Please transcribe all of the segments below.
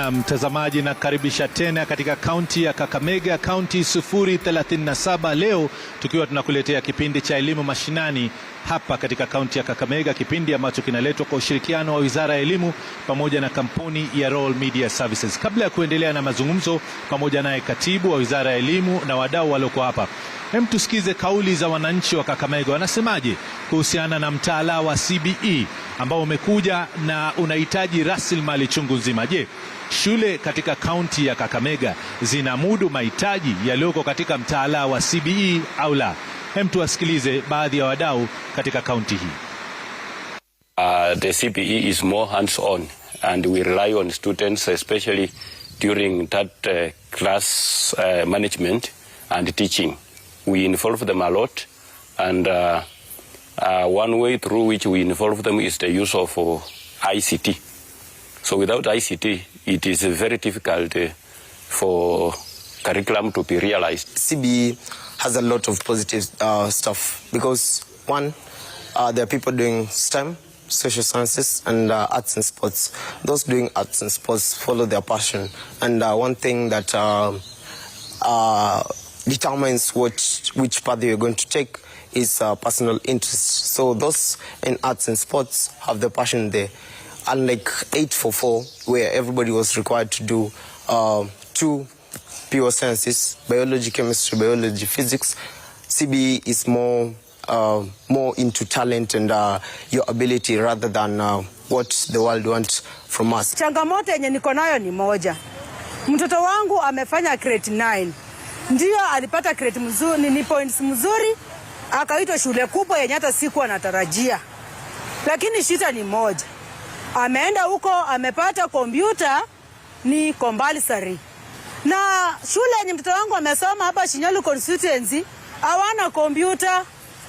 Mtazamaji, nakaribisha tena katika kaunti ya Kakamega, kaunti 037, leo tukiwa tunakuletea kipindi cha elimu mashinani hapa katika kaunti ya Kakamega, kipindi ambacho kinaletwa kwa ushirikiano wa Wizara ya Elimu pamoja na kampuni ya Royal Media Services. Kabla ya kuendelea na mazungumzo pamoja naye katibu wa Wizara ya Elimu na wadau walioko hapa, hem, tusikize kauli za wananchi wa Kakamega. Wanasemaje kuhusiana na mtaala wa CBE ambao umekuja na unahitaji rasilimali chungu nzima? Je, shule katika kaunti ya Kakamega zinamudu mahitaji yaliyoko katika mtaala wa CBE au la? Hem, tuwasikilize baadhi ya wadau katika kaunti hii. The CBE is more hands-on and we rely on students, especially during that class management and teaching. We involve them a lot, and one way through which we involve them is the use of ICT. So without ICT, it is very difficult for curriculum to be realized. CBE has a lot of positive stuff because, one, there are people doing STEM, social sciences, and arts and sports. Those doing arts and sports follow their passion. And one thing that determines which path you're going to take is personal interest. So those in arts and sports have the passion there. Unlike 844, where everybody was required to do two pure sciences, biology, chemistry, biology, physics, CBE is more into talent and your ability rather than what the world wants from us. Changamoto yenye niko nayo ni moja. Mtoto wangu amefanya grade 9. Ndio alipata grade mzuri, ni points mzuri, akaitwa shule kubwa yenye hata sikuwa natarajia. Lakini shida ni moja. Ameenda huko amepata kompyuta ni compulsory. Na shule yenye mtoto wangu amesoma hapa Shinyolu constituency hawana kompyuta.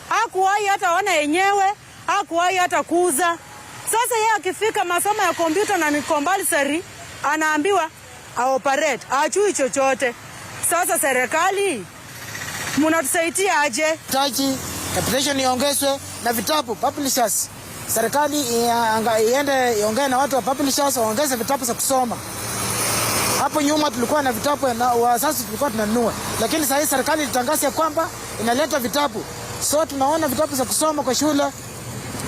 Hakuwahi hata wana yenyewe, hakuwahi hata kuuza. Sasa yeye akifika masomo ya kompyuta na ni compulsory, anaambiwa aoperate, ajui chochote. Sasa serikali mnatusaidia aje? Taji capitation iongezwe na vitabu publishers. Serikali iende iongee na watu wa publishers waongeze vitabu za kusoma. Hapo nyuma tulikuwa na vitabu na wazazi tulikuwa tunanunua, lakini sasa serikali ilitangaza kwamba inaleta vitabu. So tunaona vitabu za kusoma kwa shule.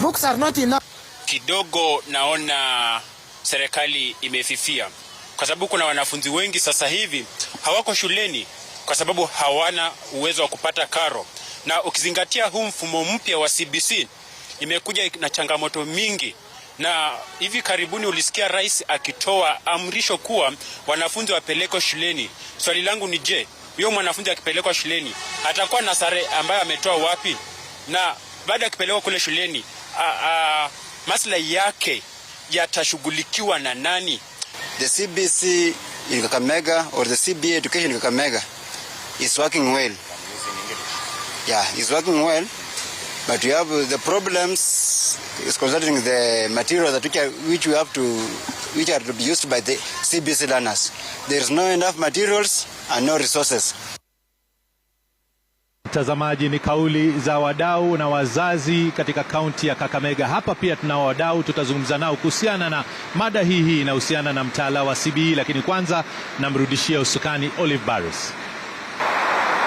Books are not enough. Kidogo naona serikali imefifia kwa sababu kuna wanafunzi wengi sasa hivi hawako shuleni kwa sababu hawana uwezo wa kupata karo. Na ukizingatia huu mfumo mpya wa CBC imekuja na changamoto mingi, na hivi karibuni ulisikia rais akitoa amrisho kuwa wanafunzi wapelekwe shuleni. Swali langu ni je, huyo mwanafunzi akipelekwa shuleni atakuwa na sare ambayo ametoa wapi? Na baada ya kupelekwa kule shuleni maslahi yake yatashughulikiwa na nani? The CBC in Kakamega or the CBA education in Kakamega is working well. Yeah, it's working well, but we have the problems is concerning the material that which are to be used by the CBC learners. There is not enough materials and no resources. Mtazamaji, ni kauli za wadau na wazazi katika kaunti ya Kakamega. Hapa pia tuna wadau, tutazungumza nao kuhusiana na mada hii inahusiana na mtaala wa CBE, lakini kwanza namrudishia usukani Olive Barris.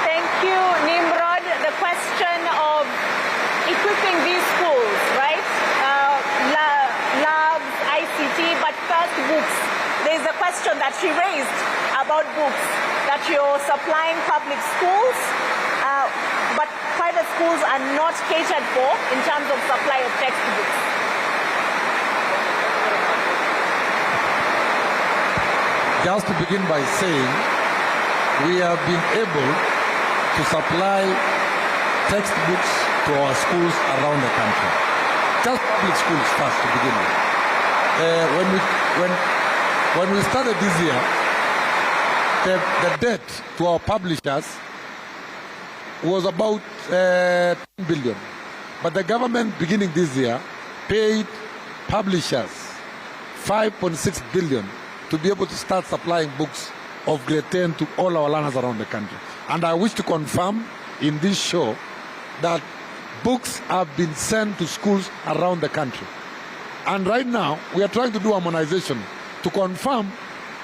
Thank you, Nimrod. The question of equipping these schools, right? Labs, ICT, but first books. There is a question that she raised about books, that you're supplying public schools, but private schools are not catered for in terms of supply of textbooks. Just to begin by saying, we have been able to supply textbooks to our schools around the country. Just public schools first to begin with. When we started this year, the debt to our publishers was about 10 billion. But the government beginning this year paid publishers 5.6 billion to be able to start supplying books of grade 10 to all our learners around the country. And I wish to confirm in this show that books have been sent to schools around the country. And right now, we are trying to do harmonization to confirm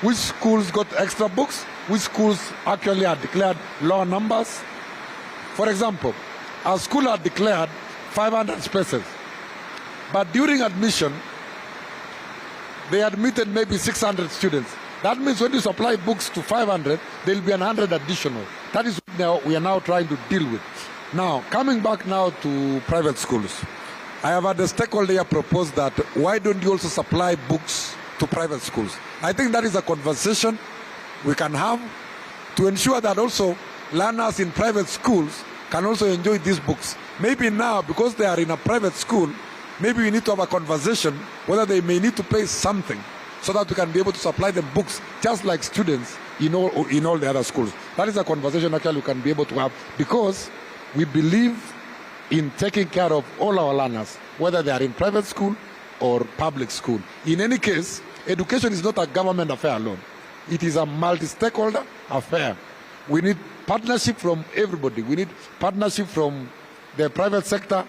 which schools got extra books, which schools actually are declared lower numbers. For example, our school are declared 500 spaces, but during admission, they admitted maybe 600 students. That means when you supply books to 500, there will be 100 additional. That is what we are now trying to deal with. Now, coming back now to private schools, I have had a stakeholder here propose that why don't you also supply books to private schools? I think that is a conversation we can have to ensure that also learners in private schools can also enjoy these books. Maybe now, because they are in a private school, maybe we need to have a conversation whether they may need to pay something so that we can be able to supply them books just like students in all the other schools. That is a conversation actually we can be able to have, because we believe in taking care of all our learners, whether they are in private school or public school. In any case, education is not a government affair alone. It is a multi-stakeholder affair. We need partnership from everybody. We need partnership from the private sector,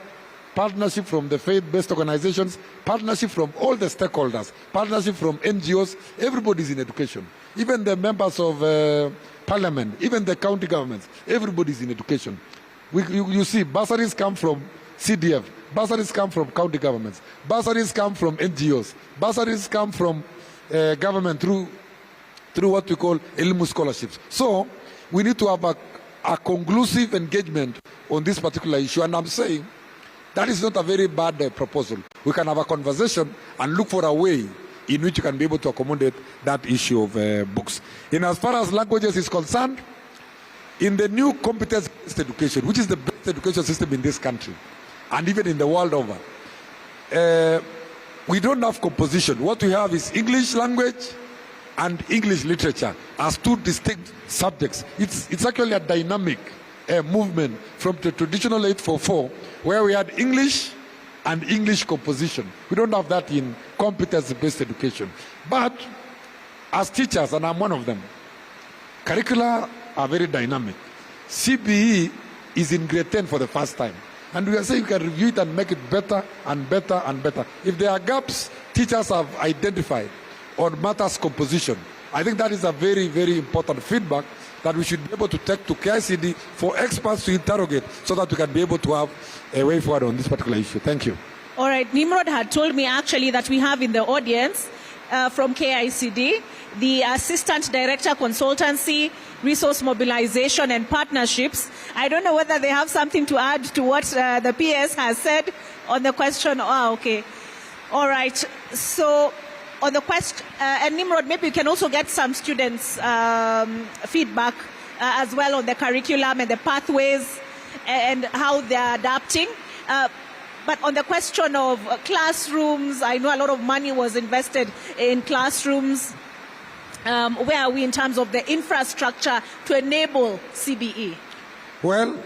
partnership from the faith-based organizations, partnership from all the stakeholders, partnership from NGOs. Everybody is in education. Even the members of parliament, even the county governments, everybody is in education. You see, bursaries come from CDF, bursaries come from county governments, bursaries come from NGOs, bursaries come from government through what we call Elimu scholarships. So we need to have a conclusive engagement on this particular issue, and I'm saying that is not a very bad proposal. We can have a conversation and look for a way in which you can be able to accommodate that issue of books. In as far as languages is concerned, in the new competence-based education, which is the best education system in this country, and even in the world over, we don't have composition. What we have is English language and English literature as two distinct subjects. It's actually a dynamic movement from the traditional 844, where we had English and English composition. We don't have that in competence-based education. But as teachers, and I'm one of them, curricula are very dynamic. CBE is in grade 10 for the first time. And we are saying you can review it and make it better and better and better. If there are gaps teachers have identified on matters composition, I think that is a very, very important feedback that we should be able to take to KICD for experts to interrogate so that we can be able to have a way forward on this particular issue. Thank you. All right. Nimrod had told me actually that we have in the audience from KICD, the Assistant Director Consultancy, Resource Mobilization and Partnerships. I don't know whether they have something to add to what the PS has said on the question. Oh, okay. All right. So on the question, and Nimrod, maybe you can also get some students' feedback as well on the curriculum and the pathways and how they're adapting. But on the question of classrooms, I know a lot of money was invested in classrooms. Where are we in terms of the infrastructure to enable CBE? Well,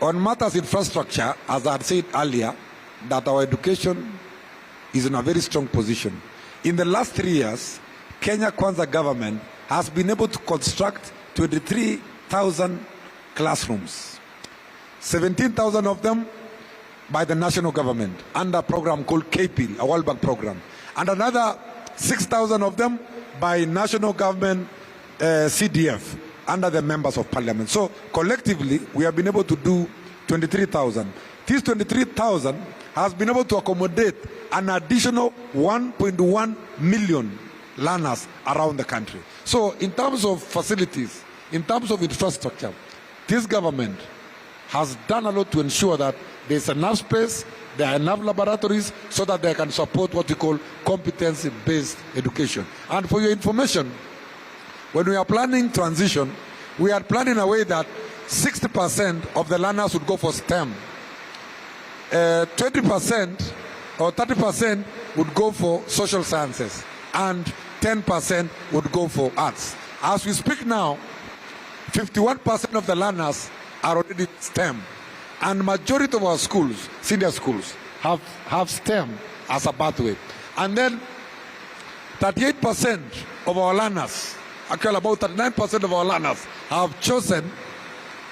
on matters infrastructure, as I had said earlier, that our education is in a very strong position. In the last 3 years, Kenya Kwanza government has been able to construct 23,000 classrooms. 17,000 of them by the national government under a program called KPIL, a World Bank program. And another 6,000 of them by national government CDF under the members of parliament. So collectively, we have been able to do 23,000. These 23,000 has been able to accommodate an additional 1.1 million learners around the country. So in terms of facilities, in terms of infrastructure, this government has done a lot to ensure that there's enough space, there are enough laboratories so that they can support what we call competency-based education. And for your information, when we are planning transition, we are planning a way that 60% of the learners would go for STEM. 20% or 30% would go for social sciences, and 10% would go for arts. As we speak now, 51% of the learners are already STEM. And majority of our schools, senior schools, have STEM as a pathway. And then 38% of our learners, actually about 39% of our learners have chosen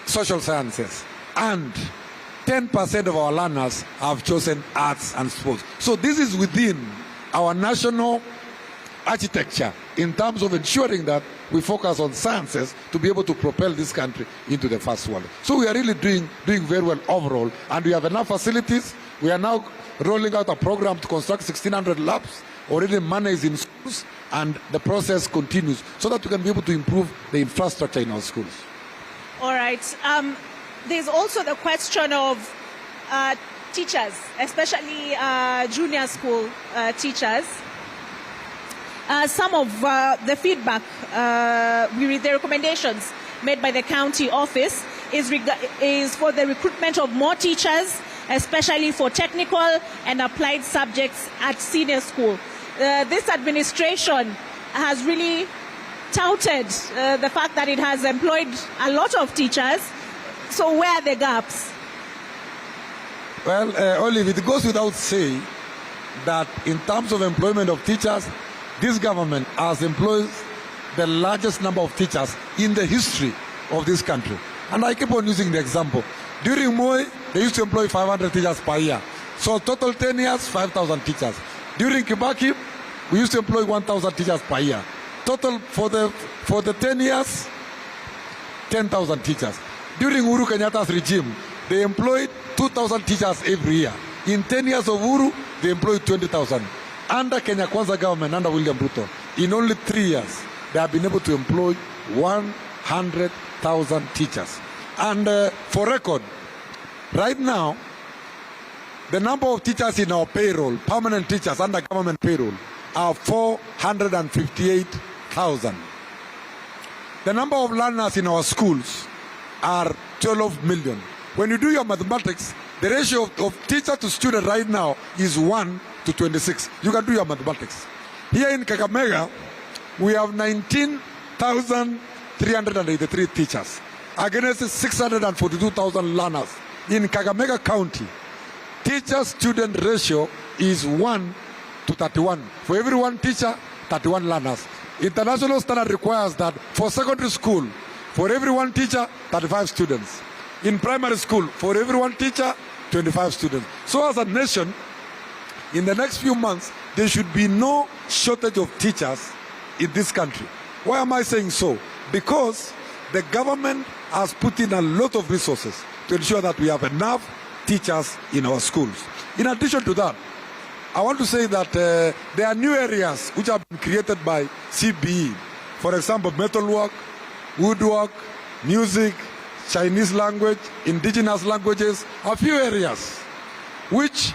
social sciences. And 10% of our learners have chosen arts and sports. So this is within our national architecture in terms of ensuring that we focus on sciences to be able to propel this country into the first world. So we are really doing very well overall, and we have enough facilities. We are now rolling out a program to construct 1,600 labs. Already money is in schools, and the process continues so that we can be able to improve the infrastructure in our schools. All right. There's also the question of teachers, especially junior school teachers. Some of the feedback, the recommendations made by the county office is for the recruitment of more teachers, especially for technical and applied subjects at senior school. This administration has really touted the fact that it has employed a lot of teachers. So where are the gaps? Well, Olive, it goes without saying that in terms of employment of teachers, this government has employed the largest number of teachers in the history of this country. And I keep on using the example. During Moi, they used to employ 500 teachers per year. So total 10 years, 5,000 teachers. During Kibaki, we used to employ 1,000 teachers per year. Total for the 10 years, 10,000 teachers. During Uhuru Kenyatta's regime, they employed 2,000 teachers every year. In 10 years of Uhuru, they employed 20,000. Under Kenya Kwanza government, under William Ruto, in only 3 years, they have been able to employ 100,000 teachers. And for record, right now, the number of teachers in our payroll, permanent teachers under government payroll, are 458,000. The number of learners in our schools are 12 million. When you do your mathematics, the ratio of teacher to student right now is 1 to 26. You can do your mathematics. Here in Kakamega, we have 19,383 teachers against 642,000 learners. In Kakamega County, teacher-student ratio is 1 to 31. For every one teacher, 31 learners. International standard requires that for secondary school, for every one teacher, 35 students. In primary school, for every one teacher, 25 students. So as a nation, in the next few months, there should be no shortage of teachers in this country. Why am I saying so? Because the government has put in a lot of resources to ensure that we have enough teachers in our schools. In addition to that, I want to say that there are new areas which have been created by CBE. For example, metalwork, woodwork, music, Chinese language, indigenous languages, a few areas which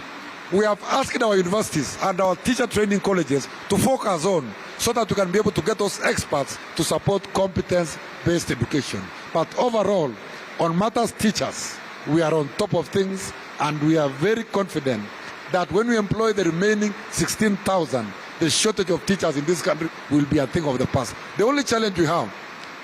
we have asked our universities and our teacher training colleges to focus on so that we can be able to get those experts to support competence-based education. But overall, on matters teachers, we are on top of things, and we are very confident that when we employ the remaining 16,000, the shortage of teachers in this country will be a thing of the past. The only challenge we have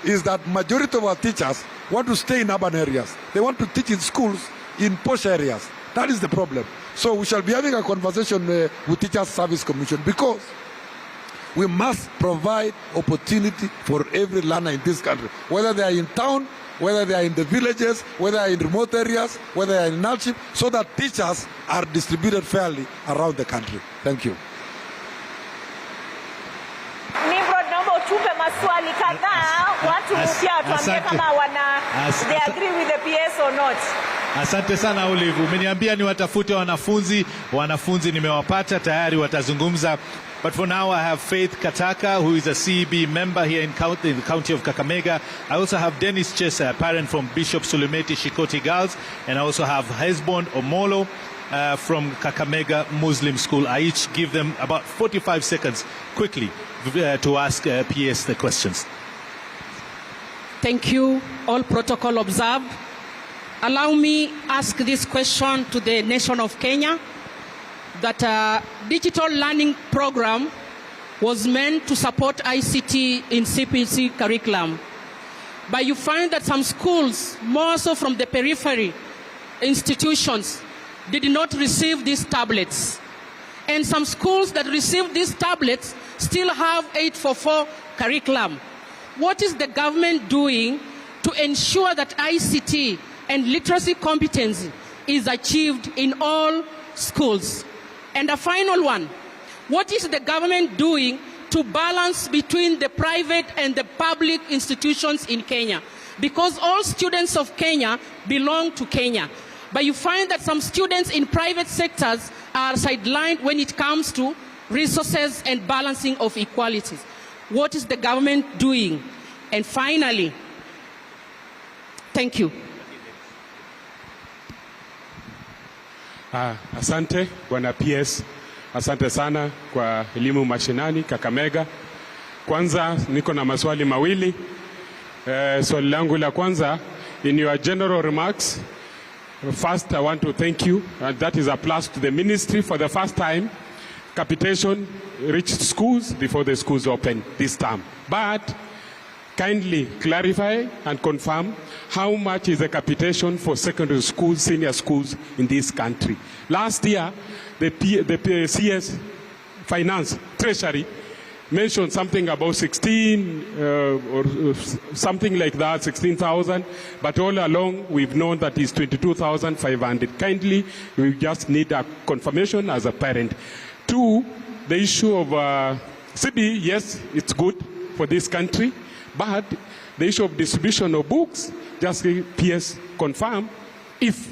is that majority of our teachers want to stay in urban areas. They want to teach in schools in posh areas. That is the problem. So we shall be having a conversation with Teachers Service Commission, because we must provide opportunity for every learner in this country, whether they are in town, whether they are in the villages, whether they are in remote areas, whether they are in hardship, so that teachers are distributed fairly around the country. Thank you. Tupe maswali kadhaa, watu pia watuambie kama they agree with the PS or not. Asante sana Olive. Umeniambia ni watafute wanafunzi nimewapata tayari, watazungumza. But for now I have Faith Kataka, who is a CEB member here in the county of Kakamega. I also have Dennis Chesa, a parent from Bishop Sulumeti Shikoti Girls, and I also have Hesbon Omolo from Kakamega Muslim School. I each give them about 45 seconds quickly to ask PS the questions. Thank you. All protocol observed. Allow me ask this question to the nation of Kenya. That digital learning program was meant to support ICT in CPC curriculum. But you find that some schools, more so from the periphery institutions, did not receive these tablets. And some schools that received these tablets still have 844 curriculum. What is the government doing to ensure that ICT and literacy competency is achieved in all schools? And a final one, what is the government doing to to balance between the private and the public institutions in Kenya, because all students of Kenya belong to Kenya. But you find that some students in private sectors are sidelined when it comes to resources and balancing of equalities. What is the government doing? And finally, thank you. Asante Bwana PS, asante sana kwa Elimu Mashinani Kakamega. Kwanza niko na maswali mawili. Swali langu la kwanza, in your general remarks, first I want to thank you, and that is a plus to the ministry. For the first time, capitation reached schools before the schools opened this term. But kindly clarify and confirm how much is the capitation for secondary schools, senior schools in this country. Last year, the CS Finance Treasury mentioned something about 16 or something like that, 16,000, but all along we've known that it's 22,500. Kindly, we just need a confirmation as a parent. Two, the issue of CB, yes, it's good for this country, but the issue of distribution of books, just PS confirm if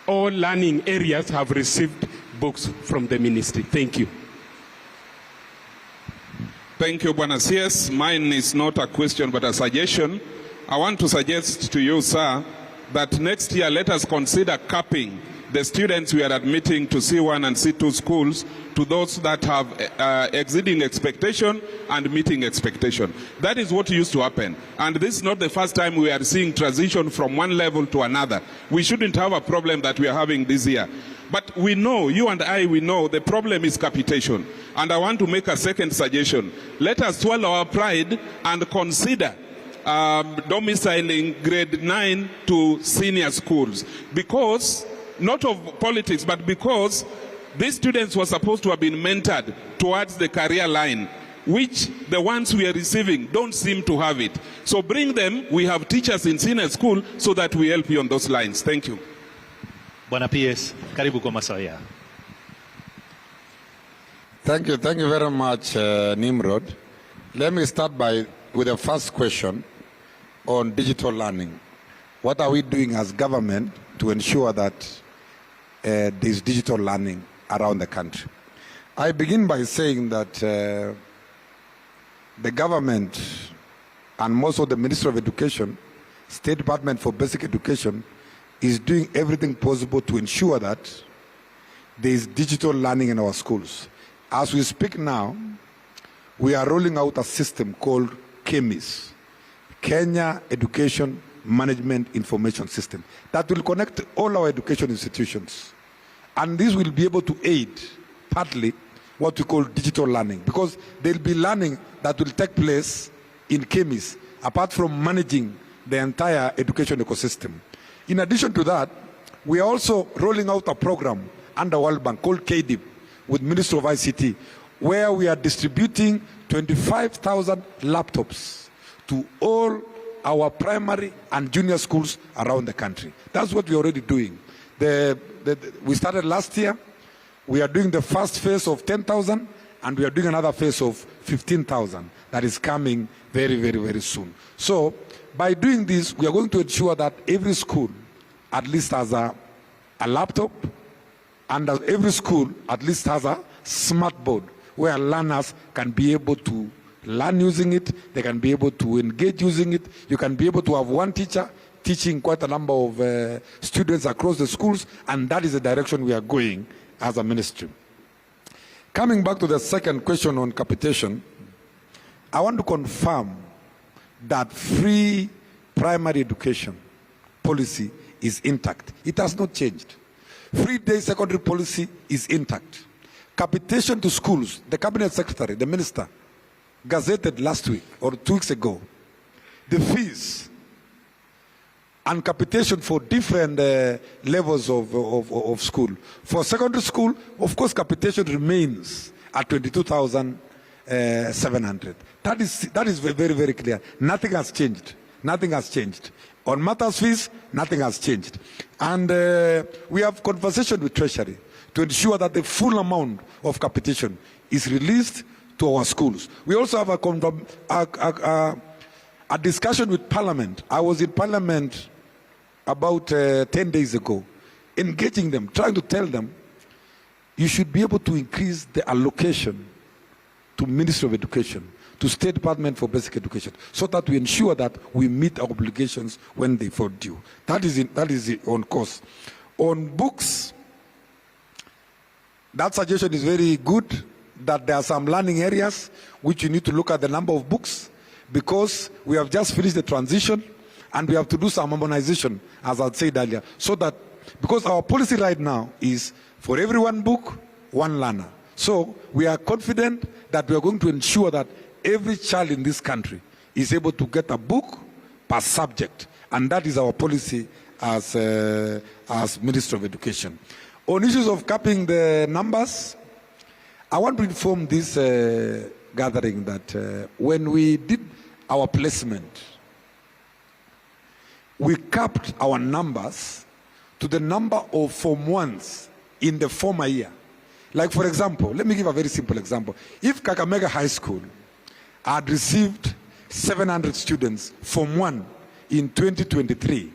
all learning areas have received books from the ministry. Thank you. Thank you, Bwana CS. Mine is not a question but a suggestion. I want to suggest to you, sir, that next year let us consider capping the students we are admitting to C1 and C2 schools to those that have exceeding expectation and meeting expectation. That is what used to happen. And this is not the first time we are seeing transition from one level to another. We shouldn't have a problem that we are having this year. But we know, you and I, we know the problem is capitation. And I want to make a second suggestion. Let us swallow our pride and consider domiciling grade 9 to senior schools. Because, not of politics, but because these students were supposed to have been mentored towards the career line, which the ones we are receiving don't seem to have it. So bring them, we have teachers in senior school, so that we help you on those lines. Thank you. Bwana PS, karibu kwa maswali. Thank you very much, Nimrod. Let me start with the first question on digital learning. What are we doing as government to ensure that there is digital learning around the country? I begin by saying that the government and most of the Ministry of Education, State Department for Basic Education, is doing everything possible to ensure that there is digital learning in our schools. As we speak now, we are rolling out a system called KEMIS, Kenya Education Management Information System, that will connect all our education institutions. And this will be able to aid partly what we call digital learning, because there will be learning that will take place in KEMIS, apart from managing the entire education ecosystem. In addition to that, we are also rolling out a program under World Bank called KDIP with Ministry of ICT, where we are distributing 25,000 laptops to all our primary and junior schools around the country. That's what we're already doing. We started last year. We are doing the first phase of 10,000, and we are doing another phase of 15,000 that is coming very, very, very soon. So by doing this, we are going to ensure that every school at least has a laptop, and every school at least has a smart board where learners can be able to learn using it, they can be able to engage using it. You can be able to have one teacher teaching quite a number of students across the schools, and that is the direction we are going as a ministry. Coming back to the second question on capitation, I want to confirm that free primary education policy is intact. It has not changed. Free day secondary policy is intact. Capitation to schools, the cabinet secretary, the minister, gazetted last week or 2 weeks ago, the fees and capitation for different levels of school. For secondary school, of course, capitation remains at 22,700. That is very, very clear. Nothing has changed. Nothing has changed. On matters fees, nothing has changed. And we have conversation with Treasury to ensure that the full amount of capitation is released to our schools. We also have a discussion with Parliament. I was in Parliament about 10 days ago, engaging them, trying to tell them, you should be able to increase the allocation to Ministry of Education, to State Department for Basic Education, so that we ensure that we meet our obligations when they fall due. That is on course. On books, that suggestion is very good, that there are some learning areas which you need to look at the number of books, because we have just finished the transition and we have to do some harmonization, as I said earlier, so that, because our policy right now is for every one book, one learner. So we are confident that we are going to ensure that every child in this country is able to get a book per subject, and that is our policy as Minister of Education. On issues of capping the numbers, I want to inform this gathering that when we did our placement, we capped our numbers to the number of Form 1s in the former year. Like, for example, let me give a very simple example. If Kakamega High School had received 700 students Form 1 in 2023,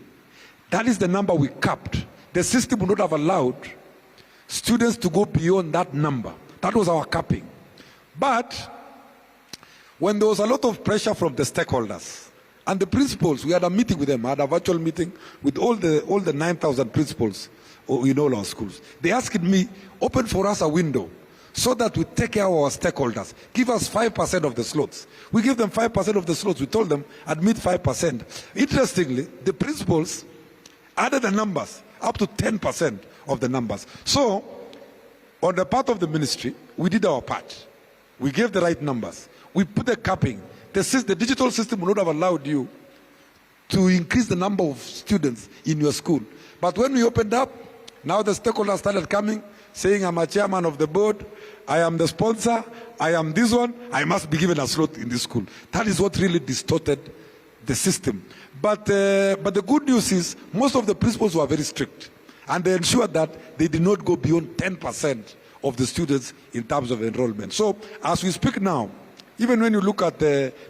that is the number we capped. The system would not have allowed students to go beyond that number. That was our capping. But when there was a lot of pressure from the stakeholders and the principals, we had a meeting with them. I had a virtual meeting with all the 9,000 principals in all our schools. They asked me, open for us a window so that we take care of our stakeholders. Give us 5% of the slots. We give them 5% of the slots. We told them, admit 5%. Interestingly, the principals added the numbers up to 10% of the numbers. So, on the part of the ministry, we did our part. We gave the right numbers. We put a capping. The digital system would not have allowed you to increase the number of students in your school. But when we opened up, now the stakeholders started coming, saying, I'm a chairman of the board, I am the sponsor, I am this one, I must be given a slot in this school. That is what really distorted the system. But the good news is, most of the principals were very strict, and they ensured that they did not go beyond 10% of the students in terms of enrollment. So, as we speak now, even when you look at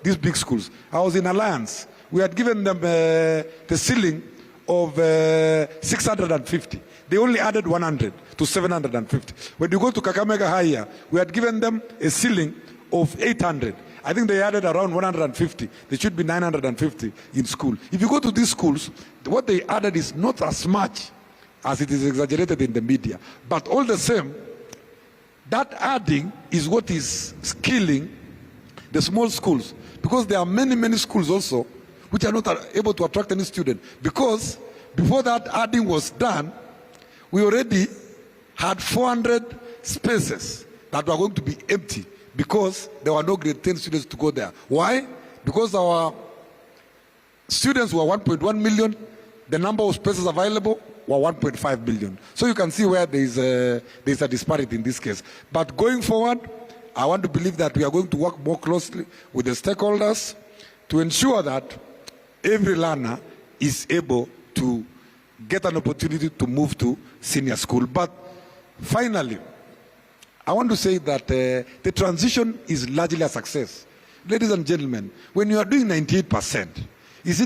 these big schools, I was in Alliance, we had given them the ceiling of 650. They only added 100 to 750. When you go to Kakamega Higher, we had given them a ceiling of 800. I think they added around 150. There should be 950 in school. If you go to these schools, what they added is not as much as it is exaggerated in the media. But all the same, that adding is what is killing the small schools, because there are many schools also which are not able to attract any student, because before that adding was done, we already had 400 spaces that were going to be empty because there were no grade 10 students to go there. Why? Because our students were 1.1 million, the number of spaces available were 1.5 million. So you can see where there is a disparity in this case. But going forward, I want to believe that we are going to work more closely with the stakeholders to ensure that every learner is able to get an opportunity to move to senior school. But finally, I want to say that the transition is largely a success. Ladies and gentlemen, when you are doing 98%, is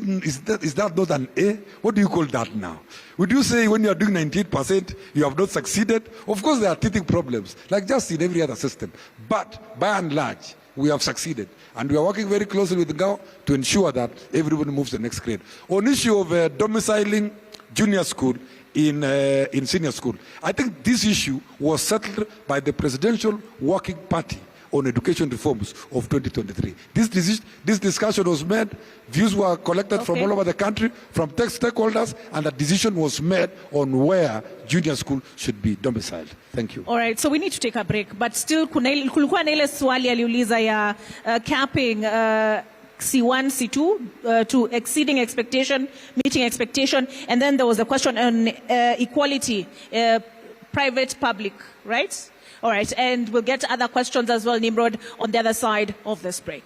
that not an A? What do you call that now? Would you say when you are doing 98%, you have not succeeded? Of course, there are teething problems, like just in every other system. But by and large, we have succeeded. And we are working very closely with the GAO to ensure that everybody moves to the next grade. On issue of domiciling junior school in senior school, I think this issue was settled by the Presidential Working Party on education reforms of 2023. This discussion was made, views were collected from all over the country, from stakeholders, and a decision was made on where junior school should be domiciled. Thank you. All right, so we need to take a break, but still kulikuwa na ile swali aliuliza ya capping C1, C2 to exceeding expectation, meeting expectation, and then there was a question on equality, private, public, right? All right, and we'll get to other questions as well, Nimrod, on the other side of this break.